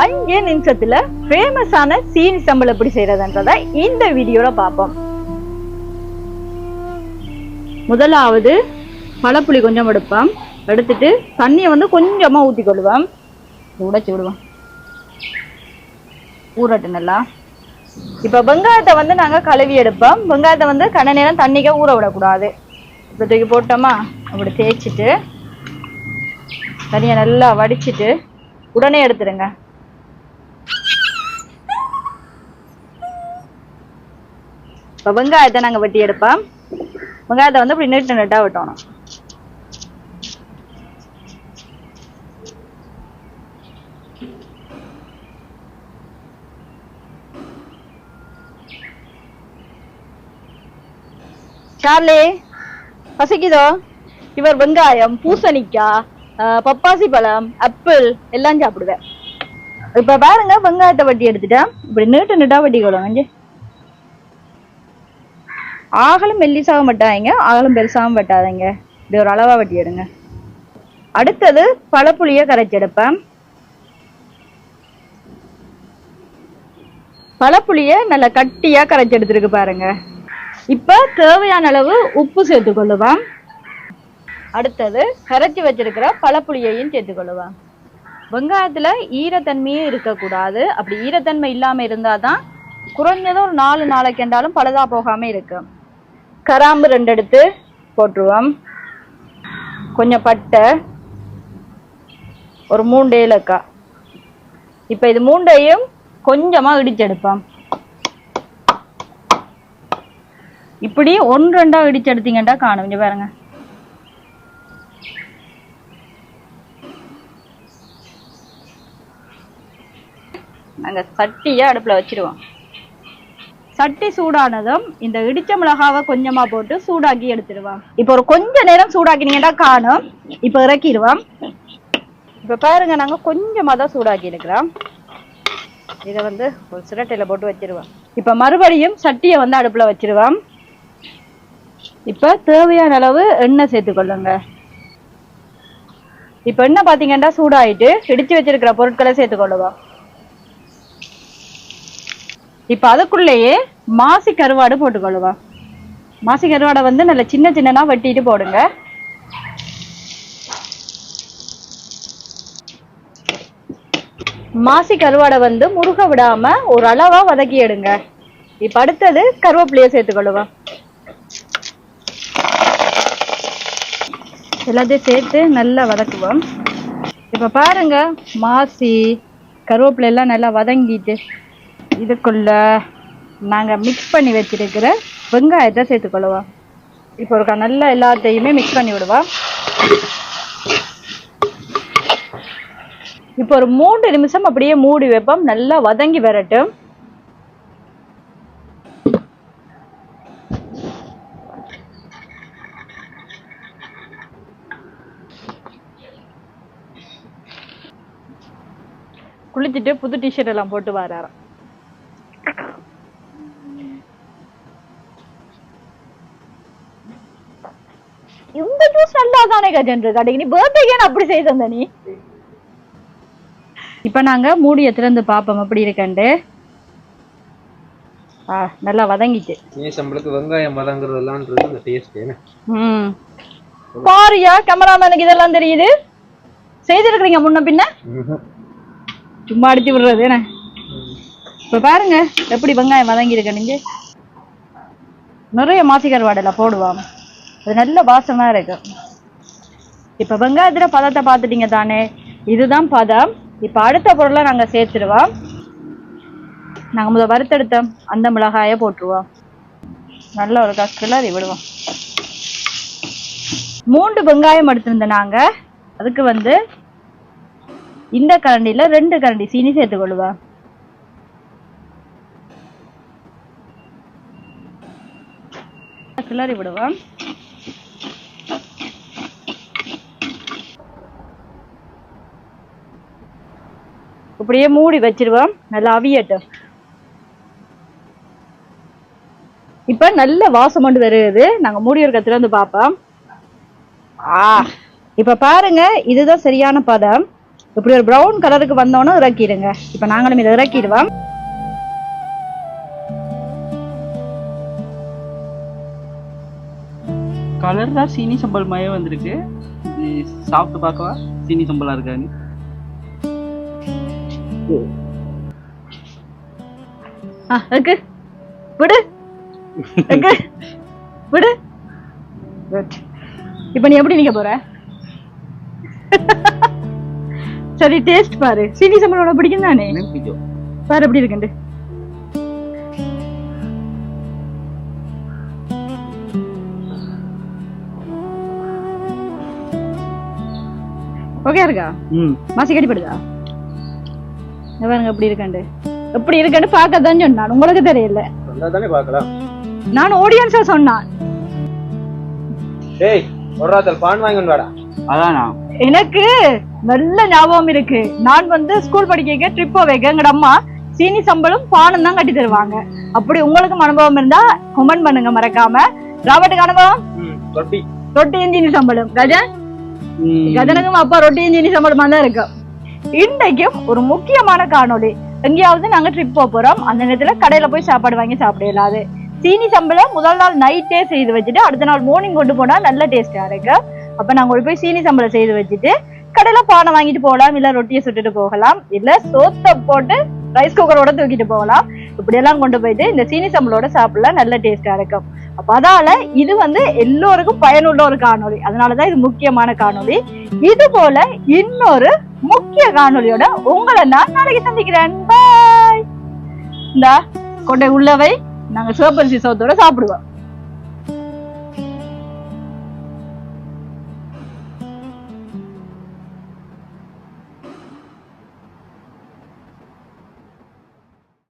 5 நிமிஷத்துல ஃபேமஸான சீனி சம்பல் எப்படி செய்யறதுன்றத இந்த வீடியோல பார்ப்போம். முதலாவது பழப்புளி கொஞ்சம் எடுப்போம். எடுத்துட்டு தண்ணியை கொஞ்சமா ஊத்தி கொள்ளுவோம். உடைச்சு விடுவோம், ஊறட்டு நல்லா. இப்ப வெங்காயத்தை நாங்க கழுவி எடுப்போம். வெங்காயத்தை கன நேரம் தண்ணிக்க ஊற விடக்கூடாது. இப்ப தூக்கி போட்டோமா, அப்படி தேய்ச்சிட்டு தண்ணியை நல்லா வடிச்சிட்டு உடனே எடுத்துருங்க. இப்ப வெங்காயத்தை நாங்க வெட்டி எடுப்போம். வெங்காயத்தை இப்படி நீட்டு நெட்டா வெட்டணும். சார்லி பசிக்குதோ? இவர் வெங்காயம், பூசணிக்காய், பப்பாசி பழம், ஆப்பிள் எல்லாம் சாப்பிடுவேன். இப்ப பாருங்க, வெங்காயத்தை வெட்டி எடுத்துட்டேன். இப்படி நீட்டு நீட்டா வெட்டிக்கொள்ளுங்க. ஆகலும் மெல்லிசாவும் வெட்டாதீங்க, ஆகலும் பெருசாவும் வெட்டாதீங்க. இப்படி ஒரு அளவா வெட்டி எடுங்க. அடுத்தது பழப்புளிய கரைச்சி எடுப்பேன். பழப்புளிய நல்லா கட்டியா கரைச்சி எடுத்துருக்கு பாருங்க. இப்ப தேவையான அளவு உப்பு சேர்த்துக்கொள்ளுவோம். அடுத்தது கரைச்சி வச்சிருக்கிற பழப்புளியையும் சேர்த்துக்கொள்ளுவோம். வெங்காயத்துல ஈரத்தன்மையே இருக்கக்கூடாது. அப்படி ஈரத்தன்மை இல்லாம இருந்தாதான் குறைஞ்சதும் ஒரு 4 நாளைக்கு என்றாலும் பழுதா போகாம இருக்கும். கராம்பு 2 எடுத்து போட்டுருவோம். கொஞ்சம் பட்டை, ஒரு 3 ஏலக்காய். இப்ப இது 3ஐயும் கொஞ்சமா இடிச்செடுப்போம். இப்படி 1-2 இடிச்செடுத்தீங்கடா காணும். இங்க பாருங்க. நாங்க சட்டியை அடுப்புல வச்சிருவோம். சட்டி சூடானதும் இந்த இடிச்ச மிளகாவை கொஞ்சமா போட்டு சூடாக்கி எடுத்துடுவோம். இப்ப ஒரு கொஞ்ச நேரம் சூடாக்கினீங்கடா காணும். இப்ப இறக்கிடுவோம். இப்ப பாருங்க, நாங்க கொஞ்சமா தான் சூடாக்கி இருக்கிறோம். இதை ஒரு சிரட்டையில போட்டு வச்சிருவோம். இப்ப மறுபடியும் சட்டியை அடுப்புல வச்சிருவோம். இப்ப தேவையான அளவு எண்ணெய் சேர்த்துக்கொள்ளுங்க. இப்ப எண்ணெய் பாத்தீங்கன்னா சூடாயிட்டு இடிச்சு வச்சிருக்கிற பொருட்களை சேர்த்துக்கொள்ளுவோம். இப்ப அதுக்குள்ளேயே மாசி கருவாடு போட்டுக்கொள்ளுவோம். மாசி கருவாடை நல்ல சின்ன சின்னனா வெட்டிட்டு போடுங்க. மாசி கருவாடை முருக விடாம ஒரு அளவா வதக்கி எடுங்க. இப்ப அடுத்தது கருவேப்பிலைய சேர்த்துக்கொள்ளுவோம். எல்லாத்தையும் சேர்த்து நல்லா வதக்குவோம். இப்ப பாருங்க, மாசி கருவேப்பிலை எல்லாம் நல்லா வதங்கிட்டு இதுக்குள்ள நாங்க மிக்ஸ் பண்ணி வச்சிருக்கிற வெங்காயத்தை சேர்த்துக்கொள்ளுவோம். இப்போ ஒரு நல்லா எல்லாத்தையுமே மிக்ஸ் பண்ணி விடுவோம். இப்போ ஒரு 3 நிமிஷம் அப்படியே மூடி வைப்போம். நல்லா வதங்கி வரட்டும். குளிச்சுட்டு புது டிஷர்ட் எல்லாம் போட்டு வராராம். இந்த ஜூஸ் நல்லா தானே கஜன் கடைக்கு. நீ பர்த்டேக்கு அப்படி செய்த நீ. இப்ப நாங்க மூடிய திறந்து பாப்போம் எப்படி இருக்கண்டு. நல்லா வதங்கிட்டு வெங்காயம் வதங்குறதுலாம் பாரியா கேமராமேனுக்கு இதெல்லாம் தெரியுது. செய்திருக்கிறீங்க முன்ன பின்ன, சும்மா அடிச்சு விடுறது என்ன. இப்ப பாருங்க எப்படி வெங்காயம் வதங்கி இருக்க. நீங்க நிறைய மாசி கருவாடை போடுவாங்க, அது நல்ல வாசமா இருக்கு. இப்ப வெங்காயத்துல பதத்தை பார்த்துட்டீங்க தானே, இதுதான் பதம். இப்ப அடுத்த பொருளை நாங்க சேர்த்துடுவோம். நாங்க முதல் வறுத்தெடுத்த அந்த மிளகாய போட்டுருவோம். நல்ல ஒரு கிளறி விடுவோம். 3 வெங்காயம் எடுத்திருந்த நாங்க அதுக்கு இந்த கரண்டில 2 கரண்டி சீனி சேர்த்துக்கொள்ளுவோம். கிளறி விடுவோம். இப்படியே மூடி வச்சிருவோம். நல்லா அவியட்டும். இப்ப நல்ல வாசம் கொண்டு வருது. நாங்க மூடி ஒரு கத்துல பார்ப்போம். இப்ப பாருங்க, இதுதான் சரியான பதம். இப்படி ஒரு ப்ரௌன் கலருக்கு வந்தோன்னு இறக்கிடுங்க. இப்ப நாங்களும் இதை இறக்கிடுவோம். கலர் தான் சீனி சம்பல் மயம் வந்திருக்கு. இது சாப்பிட்டு பார்க்கவா சீனி சம்பலா இருக்கான்னு. இருக்கு விடு இருக்கு விடு. இப்ப நீ எப்படி நீங்க போற? சரி டேஸ்ட் பாரு. சீனி சம்பளோட பிடிக்கும் தானே? பாரு எப்படி இருக்குண்டு. ஓகே இருக்கா? மாசி கடிப்படுதா? பாருங்க எப்படி இருக்கண்டு. எப்படி இருக்கண்டு பாக்கதான் சொன்னான். உங்களுக்கு தெரியல. பாக்கலாம். நான் ஆடியன்ஸா சொன்னான். டேய் ஒருராத்தல் பான் வாங்கி வாடா. அதானா எனக்கு நல்ல ஞாபகம் இருக்கு. நான் வந்து ஸ்கூல் படிக்க ட்ரிப் போவேங்க எங்கட அம்மா சீனி சம்பளம் பானம் தான் கட்டி தருவாங்க. அப்படி உங்களுக்கு அனுபவம் இருந்தா கமெண்ட் பண்ணுங்க மறக்காம. ராபர்ட்டுக்கு அனுபவம்? ரொட்டியும் சீனி சம்பளம். கஜனுக்கும் அப்பா ரொட்டியும் சீனி சம்பளமா தான் இருக்கும். இன்றைக்கும் ஒரு முக்கியமான காணொளி. எங்கேயாவது நாங்க ட்ரிப் போறோம். அந்த நேரத்துல கடையில போய் சாப்பாடு வாங்கி சாப்பிட இயலாது. சீனி சம்பளம் முதல் நாள் நைட்டே செய்து வச்சுட்டு அடுத்த நாள் மார்னிங் கொண்டு போனா நல்ல டேஸ்டா இருக்கு. அப்ப நாங்க போய் சீனி சம்பளம் செய்து வச்சுட்டு கடையில பானை வாங்கிட்டு போகலாம், இல்ல ரொட்டியை சுட்டுட்டு போகலாம், இல்ல சோத்தை போட்டு ரைஸ் குக்கரோட தூக்கிட்டு போகலாம். இப்படி எல்லாம் கொண்டு போயிட்டு இந்த சீனி சம்பளோட சாப்பிடலாம், நல்ல டேஸ்டா இருக்கும். அப்ப அதால இது வந்து எல்லோருக்கும் பயனுள்ள ஒரு காணொளி. அதனாலதான் இது முக்கியமான காணொளி. இது போல இன்னொரு முக்கிய காணொளியோட உங்களை நான் நாளைக்கு சந்திக்கிறேன். பாய். இந்த கொண்டை உள்ளவை நாங்க சிவப்பரிசி சோத்தோட சாப்பிடுவோம்.